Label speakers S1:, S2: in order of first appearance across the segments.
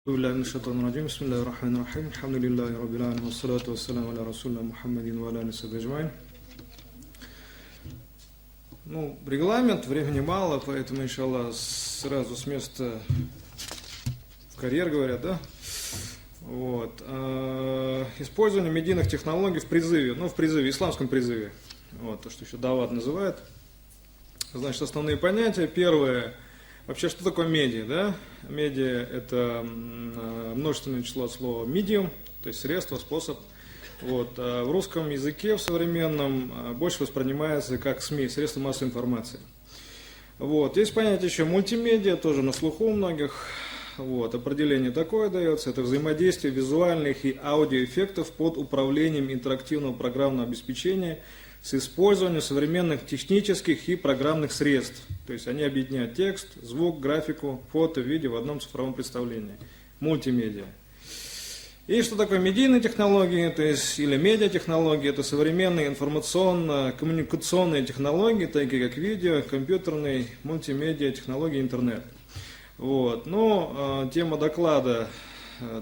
S1: Bismillah min rajim, bismillah ar-Rahman ar-Rahim, alhamdulillahi rabbil alamin, wassalatu wassalamu ala rasulina Muhammadin wa ala alihi ajмаин. Ну, регламент, времени мало, поэтому, иншаллах, сразу с места в карьер, говорят, да? Вот. Использование медийных технологий в призыве, исламском призыве. Вот, то, что еще дават называют. Значит, основные понятия. Первое. Вообще, что такое медиа, да? Медиа – это множественное число от слова medium, то есть средство, способ. Вот. А в русском языке, в современном, больше воспринимается как СМИ, средства массовой информации. Вот. Есть понятие еще мультимедиа, тоже на слуху у многих. Вот. Определение такое дается – это взаимодействие визуальных и аудиоэффектов под управлением интерактивного программного обеспечения с использованием современных технических и программных средств. То есть они объединяют текст, звук, графику, фото, видео в одном цифровом представлении. Мультимедиа. И что такое медийные технологии, то есть или медиатехнологии? Это современные информационно-коммуникационные технологии, такие как видео, компьютерные, мультимедиа, технологии, интернет. Вот. Но тема доклада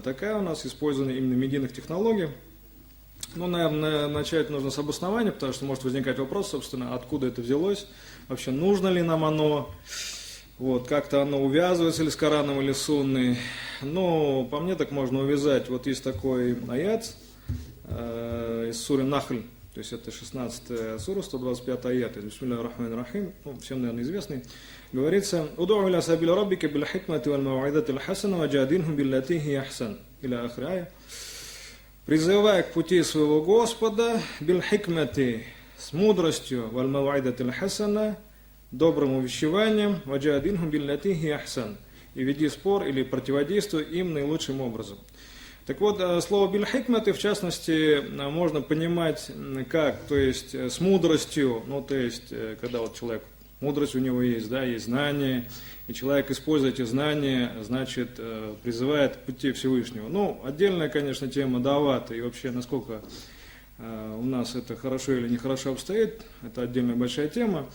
S1: такая у нас, использование именно медийных технологий. Ну, наверное, начать нужно с обоснования, потому что может возникать вопрос, собственно, откуда это взялось, вообще нужно ли нам оно, вот, как-то оно увязывается ли с Кораном или Сунной. Ну, по мне так можно увязать, вот есть такой аят из суры Нахль, то есть это 16 сура, 125 аят, из Бисмилля ар-Рахман ар-Рахим, ну, всем, наверное, известный, говорится, «Уд'у иля сабиля раббика биль хикмати валь мав'идати аль-хасана ва джадилхум биллати хия ахсан». Иля ахри ая. Призывая к пути своего Господа, биль-хикмати, с мудростью, валь-мав'идати аль-хасана, добрым увещеванием, ваджадинхум билляти хия ахсан, и веди спор или противодействуй им наилучшим образом. Так вот, слово биль-хикмати, в частности, можно понимать как, то есть с мудростью, ну то есть, когда вот человек, мудрость у него есть, да, есть знания, и человек, используя эти знания, значит, призывает к пути Всевышнего. Ну, отдельная, конечно, тема давата, и вообще, насколько у нас это хорошо или нехорошо обстоит, это отдельная большая тема.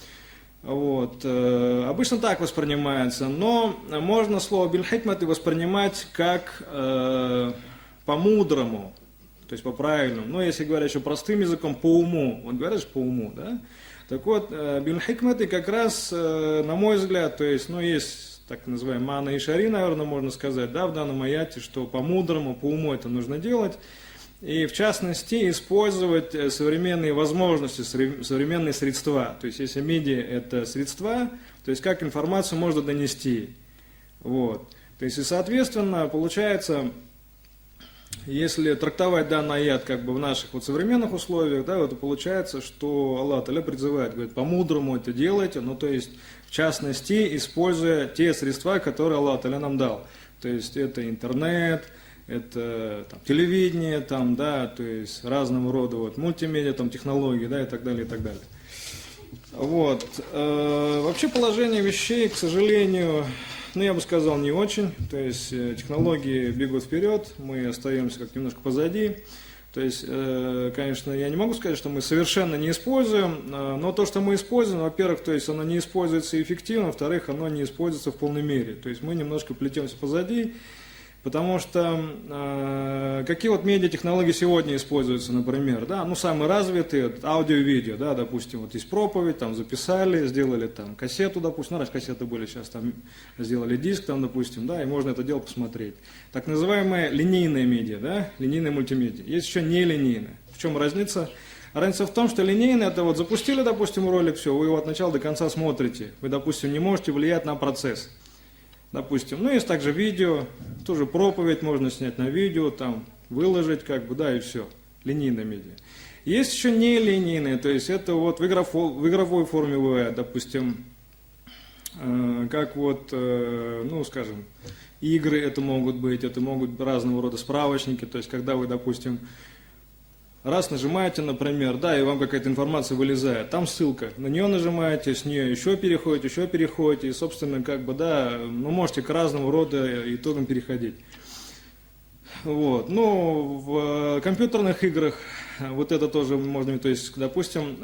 S1: Вот. Обычно так воспринимается, но можно слово биль-хикмати воспринимать как по-мудрому, то есть по-правильному. Но если говорить еще простым языком, по уму, вот говоришь по уму, да? Так вот, биль-хикмати как раз, на мой взгляд, то есть, ну, есть так называемый мана и шари, наверное, можно сказать, да, в данном аяте, что по-мудрому, по уму это нужно делать, и в частности использовать современные возможности, современные средства. То есть, если медиа это средства, то есть как информацию можно донести. Вот. То есть, и соответственно, получается, если трактовать данный аят как бы в наших вот современных условиях, да, вот получается, что Аллах Та'аля призывает, говорит, по-мудрому это делайте, ну то есть в частности используя те средства, которые Аллах Та'аля нам дал. То есть это интернет, это там, телевидение, там, да, то есть разного рода вот, мультимедиа, там, технологии, да, и так далее, и так далее. Вот. Вообще положение вещей, к сожалению, ну, я бы сказал, не очень. То есть технологии бегут вперед, мы остаемся как немножко позади. То есть, конечно, я не могу сказать, что мы совершенно не используем, но то, что мы используем, во-первых, то есть оно не используется эффективно, во-вторых, оно не используется в полной мере. То есть мы немножко плетемся позади. Потому что какие вот медиатехнологии сегодня используются, например, да, ну самые развитые, аудио и видео, да, допустим, вот есть проповедь, там записали, сделали там кассету, допустим, ну раньше кассеты были, сейчас там сделали диск, там, допустим, да, и можно это дело посмотреть. Так называемые линейные медиа, да, линейные мультимедиа. Есть еще нелинейные. В чем разница? Разница в том, что линейные, это вот запустили, допустим, ролик, все, вы его от начала до конца смотрите, вы, допустим, не можете влиять на процесс. Допустим, ну есть также видео, тоже проповедь можно снять на видео, там выложить, как бы, да, и все, линейные медиа. Есть еще нелинейные, то есть это вот в игровой форме бывает, допустим, как вот, ну скажем, игры это могут быть разного рода справочники, то есть когда вы, допустим, раз нажимаете, например, да, и вам какая-то информация вылезает, там ссылка, на нее нажимаете, с нее еще переходите, и, собственно, как бы, да, ну, можете к разного рода итогам переходить. Вот, ну, в компьютерных играх вот это тоже можно, то есть, допустим,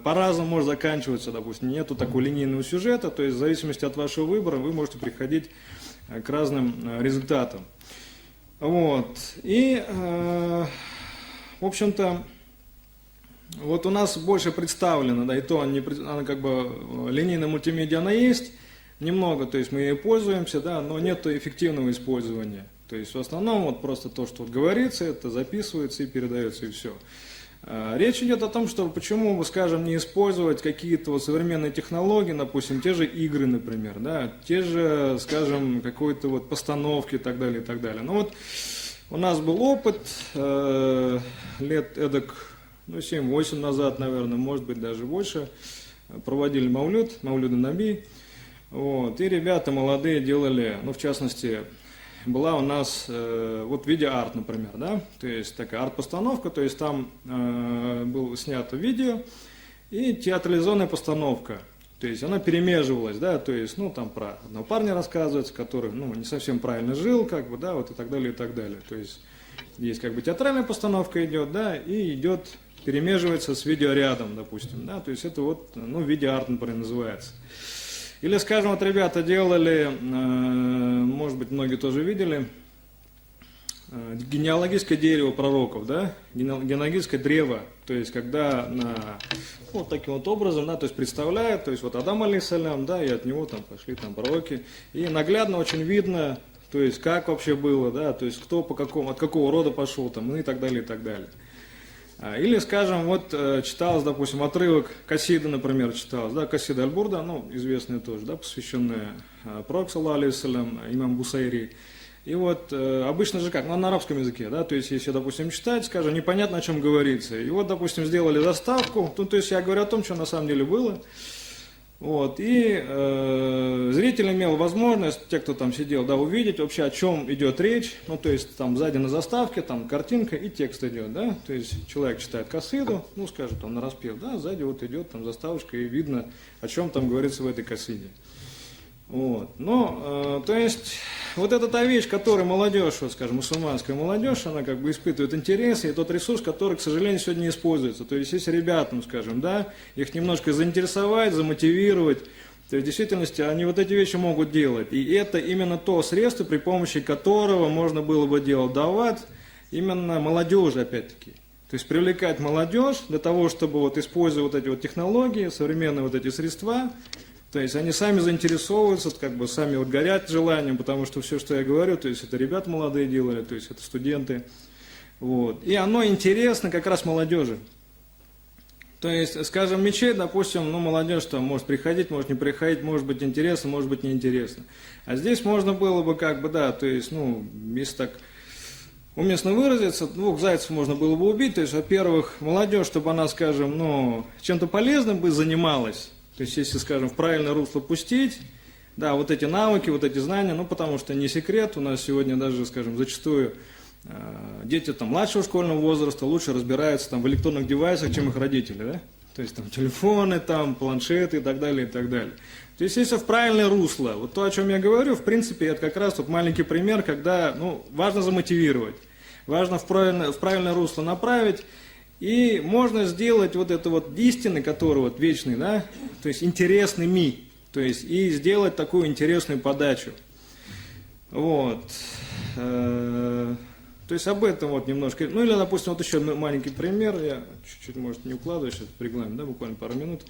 S1: по-разному может заканчиваться, допустим, нету такого линейного сюжета, то есть, в зависимости от вашего выбора, вы можете приходить к разным результатам. Вот. И, в общем-то, вот у нас больше представлено, да, и то она как бы линейная мультимедиа она есть, немного, то есть мы ей пользуемся, да, но нет эффективного использования. То есть в основном вот просто то, что вот говорится, это записывается и передается, и все. Речь идет о том, что почему, скажем, не использовать какие-то вот современные технологии, допустим, те же игры, например, да, те же, скажем, какой-то вот постановки и так далее, и так далее. Ну вот у нас был опыт лет эдак, 7-8 назад, наверное, может быть, даже больше, проводили Маулюд-ан-Наби, вот, и ребята молодые делали, в частности, была у нас вот видеоарт, например, да, то есть такая арт-постановка, то есть там было снято видео и театрализованная постановка, то есть она перемеживалась, да, то есть, там про одного парня рассказывается, который, не совсем правильно жил, как бы, да, вот и так далее, и так далее, то есть как бы театральная постановка идет, да, и идет, перемеживается с видеорядом, допустим, да, то есть это вот, видеоарт, например, называется. Или, скажем, вот ребята делали, может быть, многие тоже видели, генеалогическое дерево пророков, да, генеалогическое древо, то есть когда вот таким вот образом, да, то есть представляют, то есть вот Адам алейхиссалям, да, и от него там пошли там пророки, и наглядно очень видно, то есть как вообще было, да, то есть кто от какого рода пошел там, и так далее, и так далее. Или, скажем, вот читалось, допустим, отрывок Касиды, например, читалось, да, Касида Аль-Бурда, известная тоже, да, посвященная пророку, саллаллаху алейхи вассалям, имам Бусайри. И вот обычно же как, на арабском языке, да, то есть если, допустим, читать, скажем, непонятно, о чем говорится. И вот, допустим, сделали заставку, то есть я говорю о том, что на самом деле было. Вот, и зритель имел возможность, те, кто там сидел, да, увидеть вообще, о чем идет речь, то есть там сзади на заставке, там картинка и текст идет, да, то есть человек читает касиду, скажем, там нараспев, да, сзади вот идет там заставочка и видно, о чем там говорится в этой касиде. Вот, то есть вот это та вещь, которой молодежь, вот, скажем, мусульманская молодежь, она как бы испытывает интерес, и тот ресурс, который, к сожалению, сегодня не используется. То есть если ребятам, скажем, да, их немножко заинтересовать, замотивировать, то есть в действительности они вот эти вещи могут делать. И это именно то средство, при помощи которого можно было бы делать дават именно молодежи, опять-таки. То есть привлекать молодежь для того, чтобы вот использовать вот эти вот технологии, современные вот эти средства. То есть они сами заинтересовываются, как бы сами вот горят желанием, потому что все, что я говорю, то есть это ребята молодые делали, то есть это студенты. Вот. И оно интересно как раз молодежи. То есть, скажем, мечеть, допустим, молодежь там может приходить, может не приходить, может быть интересно, может быть неинтересно. А здесь можно было бы как бы, да, то есть, если так уместно выразиться, двух зайцев можно было бы убить. То есть, во-первых, молодежь, чтобы она, скажем, чем-то полезным бы занималась. То есть, если, скажем, в правильное русло пустить, да, вот эти навыки, вот эти знания, потому что не секрет, у нас сегодня даже, скажем, зачастую дети там младшего школьного возраста лучше разбираются там в электронных девайсах, чем их родители, да? То есть там телефоны, там планшеты и так далее, и так далее. То есть, если в правильное русло, вот то, о чем я говорю, в принципе, это как раз вот маленький пример, когда, важно замотивировать, важно в правильное русло направить. И можно сделать вот это вот истины, который вот вечный, да, то есть интересными, то есть и сделать такую интересную подачу. Вот. То есть об этом вот немножко. Или, допустим, вот еще маленький пример, я чуть-чуть, может, не укладываю сейчас в регламент, да, буквально пару минут.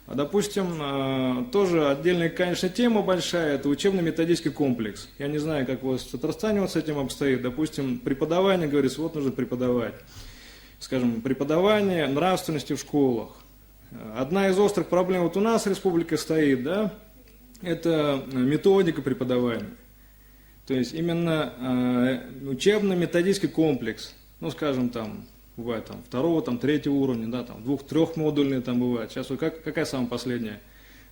S1: Допустим, тоже отдельная, конечно, тема большая, это учебно-методический комплекс. Я не знаю, как у вас в Татарстане вот с этим обстоит. Допустим, преподавание, говорится, вот нужно преподавать. Скажем, преподавание нравственности в школах. Одна из острых проблем вот у нас в республике стоит, да, это методика преподавания. То есть именно учебно-методический комплекс, скажем, там, бывает там второго, там, третьего уровня, да, там, 2-3-модульные там бывает. Сейчас вот какая самая последняя?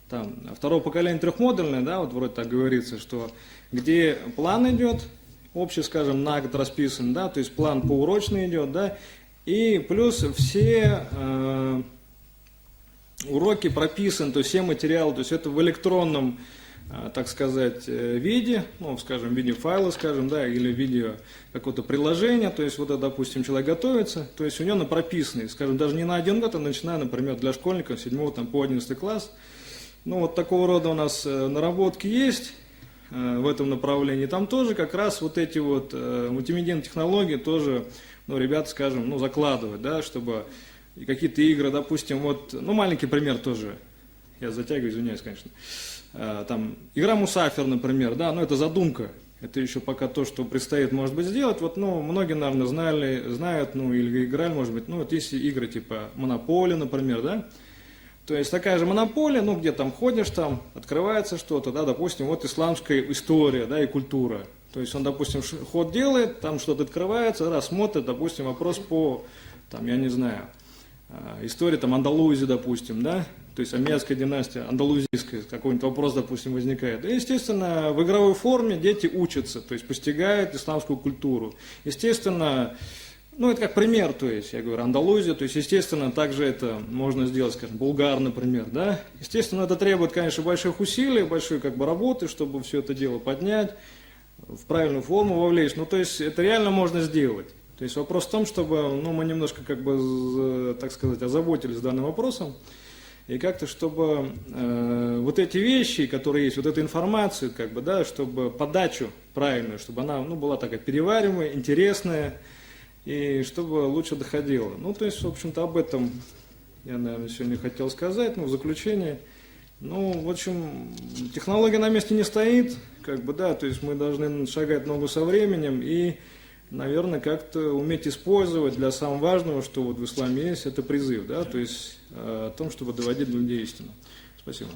S1: Там, второго поколения 3-модульное, да, вот вроде так говорится, что где план идет, общий, скажем, на год расписан, да, то есть план поурочный идет, да, и плюс все уроки прописаны, то есть все материалы, то есть это в электронном, так сказать, виде, скажем, в виде файла, скажем, да, или в виде какого-то приложения, то есть вот, допустим, человек готовится, то есть у него прописаны, скажем, даже не на 1 год, а начиная, например, для школьников 7 там, по 11 класс, вот такого рода у нас наработки есть. в этом направлении. Там тоже как раз вот эти вот мультимедийные технологии тоже, ну, ребята, скажем, ну, закладывают, да, чтобы и какие-то игры, допустим, вот, ну, маленький пример тоже, я затягиваю, извиняюсь, конечно, там, игра Мусафир, например, да, ну, это задумка, это еще пока то, что предстоит, может быть, сделать, вот, ну, многие, наверное, знают, ну, или играли, может быть, ну, вот есть игры типа Монополия, например, да, то есть такая же монополия, ну, где там ходишь, там открывается что-то, да, допустим, вот исламская история, да, и культура. То есть он, допустим, ход делает, там что-то открывается, раз смотрит, допустим, вопрос по, там, я не знаю, истории там Андалузии, допустим, да, то есть Омейядская династия, андалузийская, какой-нибудь вопрос, допустим, возникает. И, естественно, в игровой форме дети учатся, то есть постигают исламскую культуру. Естественно, ну, это как пример, то есть, я говорю, Андалузия, то есть, естественно, также это можно сделать, скажем, Булгар, например, да. Естественно, это требует, конечно, больших усилий, большой, как бы, работы, чтобы все это дело поднять, в правильную форму вовлечь. Ну, то есть, это реально можно сделать. То есть, вопрос в том, чтобы, ну, мы немножко, как бы, так сказать, озаботились данным вопросом, и как-то, чтобы вот эти вещи, которые есть, вот эту информацию, как бы, да, чтобы подачу правильную, чтобы она, ну, была такая перевариваемая, интересная, и чтобы лучше доходило. Ну, то есть, в общем-то, об этом я, наверное, сегодня хотел сказать, ну, в заключение. Ну, в общем, технология на месте не стоит, как бы, да, то есть мы должны шагать ногу со временем и, наверное, как-то уметь использовать для самого важного, что вот в исламе есть, это призыв, да, то есть о том, чтобы доводить до людей истину. Спасибо.